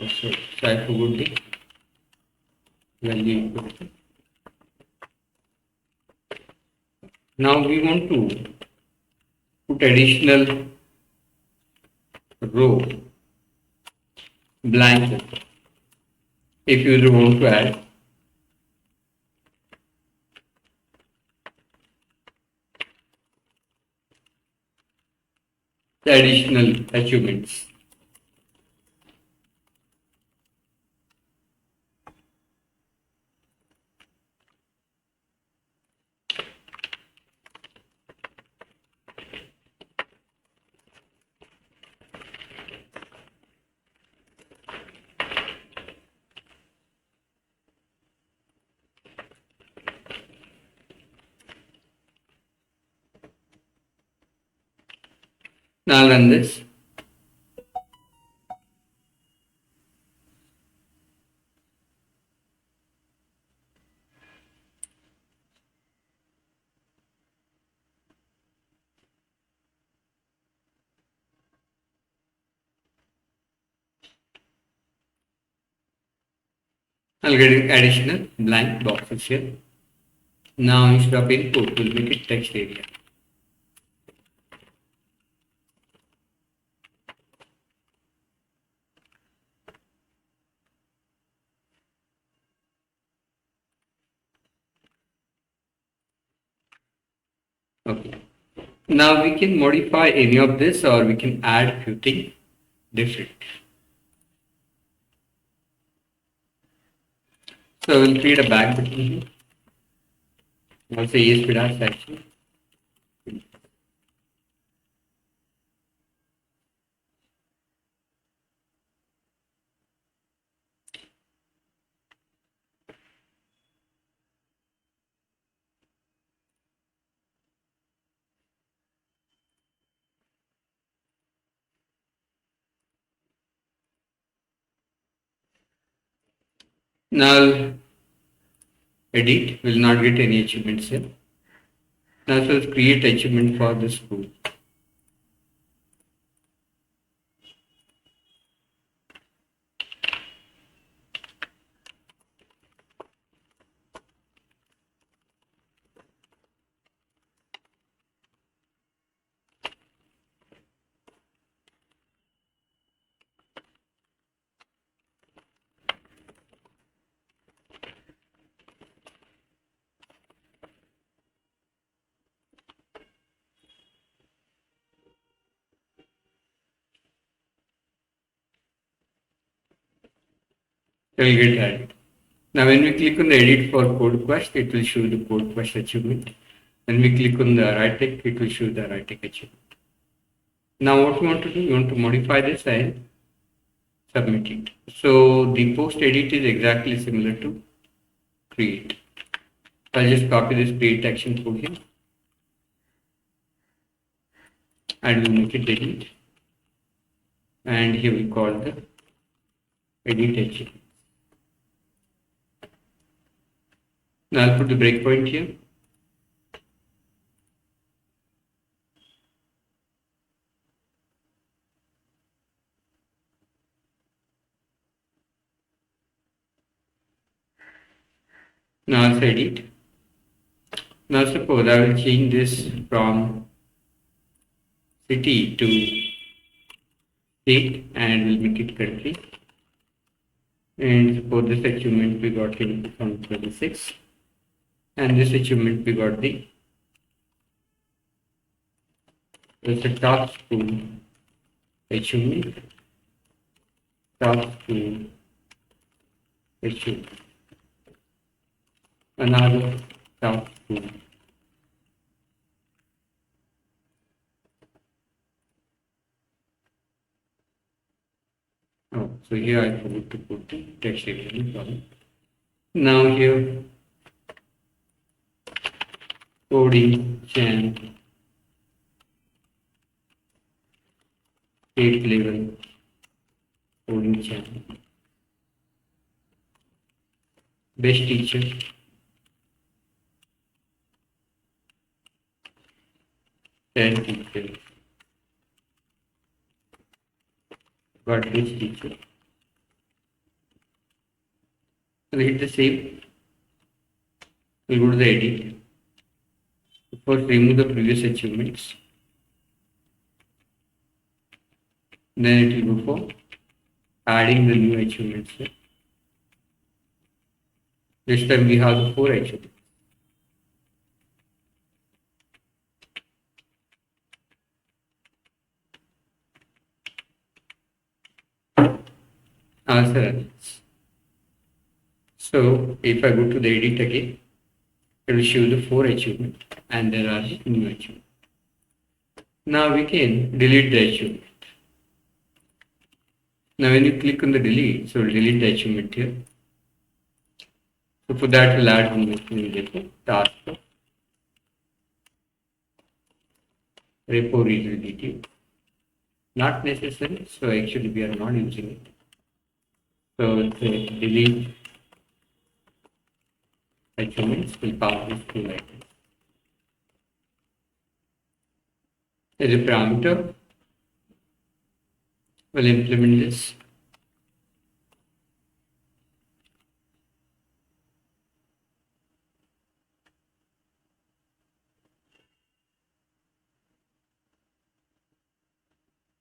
So I forgot the value equal to. Now we want to put additional row blank if you want to add the additional achievements. Now run this. I'll get additional blank boxes here. Now instead of input, we'll make it text area. Okay. Now we can modify any of this or we can add few things different. So we'll create a back button here. I'll say ESP dash action. Now edit will not get any achievements here. Now let's create achievement for the school. It will get added. Now when we click on the edit for code quest, it will show the code quest achievement. When we click on the write tech, it will show the write tech achievement. Now what we want to do, we want to modify this and submit it. So the post edit is exactly similar to create. I'll just copy this create action code here and we'll make it delete. And here we call the edit action. Now I'll put the breakpoint here. Now I'll say edit. Now suppose I will change this from city to state and we'll make it country. And suppose this achievement we got in 2026 and this achievement we got the top school achievement, top school achievement, another top school. Oh, so here I forgot to put the text area. Now here coding channel state level coding channel best teacher and teacher got best teacher. We'll hit the save. We'll go to the edit. First remove the previous achievements. Then it will go for adding the new achievements. This time we have the 4 achievements. Answer. So if I go to the edit again, it will show the 4 achievements and there are the new achievements. Now we can delete the achievement. Now when you click on the delete, so we'll delete the achievement here. So for that we'll add one immediately task repo read. Not necessary, so actually we are not using it. So delete achievements will pass this to like this. As a parameter, we'll implement this.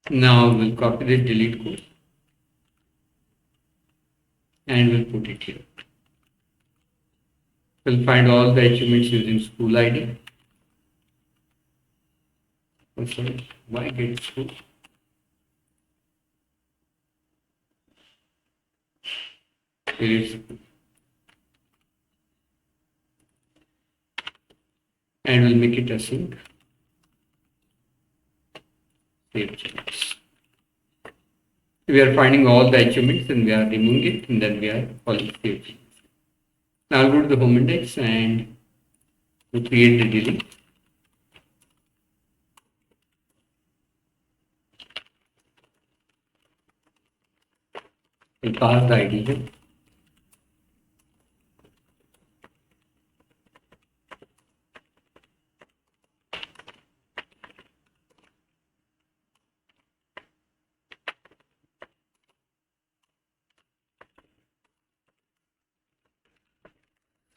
Now we'll copy the delete code and we'll put it here. We'll find all the achievements using school ID. Oh, sorry, why get school? Here is school. And we'll make it async. Save changes. We are finding all the achievements and we are removing it and then we are calling save changes. Now I'll go to the home index and we'll create the delete. We'll pass the ID here.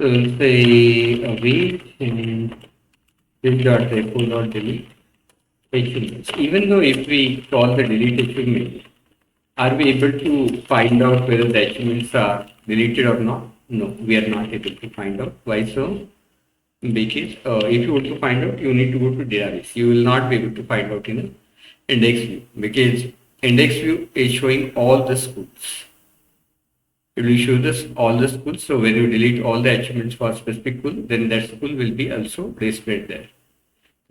So we'll say await and this dot repo dot delete achievements. Even though if we call the delete achievement, are we able to find out whether the achievements are deleted or not? No, we are not able to find out. Why so? Because if you want to find out, you need to go to database. You will not be able to find out in an index view because index view is showing all the schools. It will show this all the schools. So when you delete all the achievements for a specific school, then that school will be also displayed there.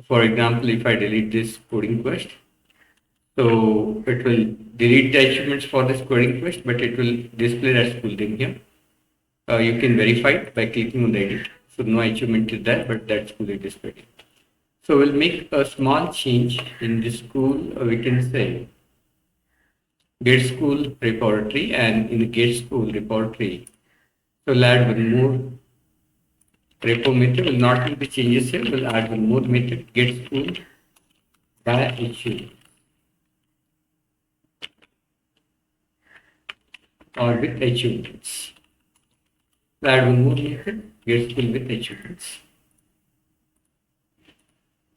For example, if I delete this coding quest, so it will delete the achievements for this coding quest, but it will display that school name here. You can verify it by clicking on the edit. So no achievement is there, but that school is displayed. So we'll make a small change in this school. We can say get school repository, and in the get school repository, so we'll add one more repo method. Will not make the changes here. We'll add one more method, get school by issue or with achievements. We'll add one more method, get school with achievements.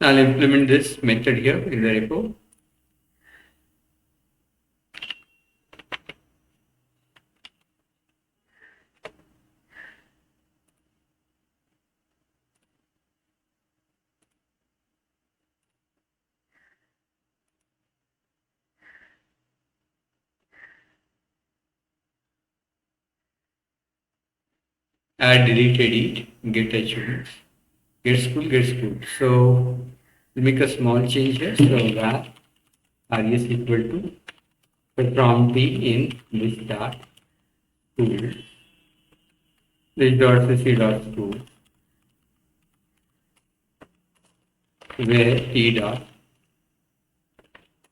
Now I'll implement this method here in the repo. Add, delete, edit, get achievements, get school, get school. So we'll make a small change here. So var res equal to the prompt be in this dot school, this dot cc dot school, where t dot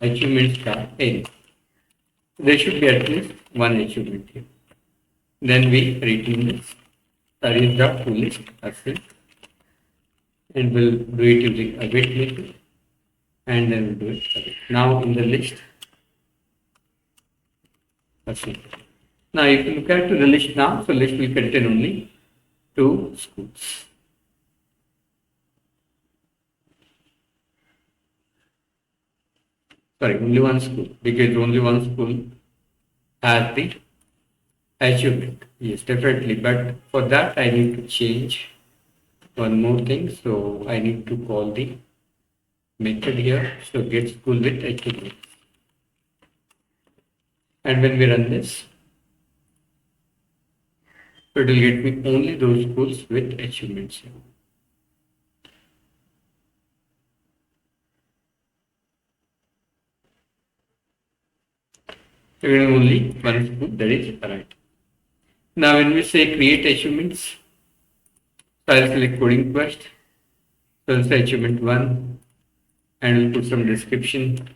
achievements dot n. There should be at least one achievement here. Then we return this res dot to list as well, and we'll do it using await method, and then we'll do it await. Now in the list, that's it. Now if you look at the list now, so list will contain only 2 schools. Sorry, only 1 school, because only 1 school has the achievement. Yes, definitely. But for that, I need to change one more thing. So I need to call the method here. So get school with achievement. And when we run this, it will get me only those schools with achievements here. So only 1 school, that is right. Now when we say create achievements, so I'll select coding quest, so I'll say achievement 1, and we'll put some description.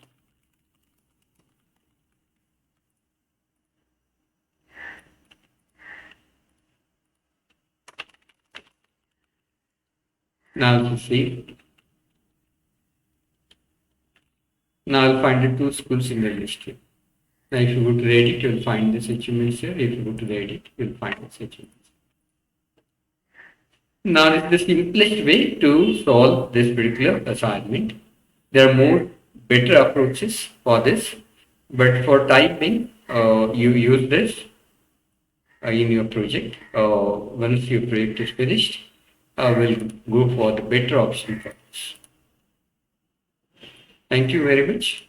Now to see. Now I'll find the 2 schools in the list here. Now if you go to the edit, you'll find this achievements here. If you go to the edit, you'll find this achievements. Now this is the simplest way to solve this particular assignment. There are more better approaches for this, but for time being, you use this in your project. Once your project is finished, we'll go for the better option for this. Thank you very much.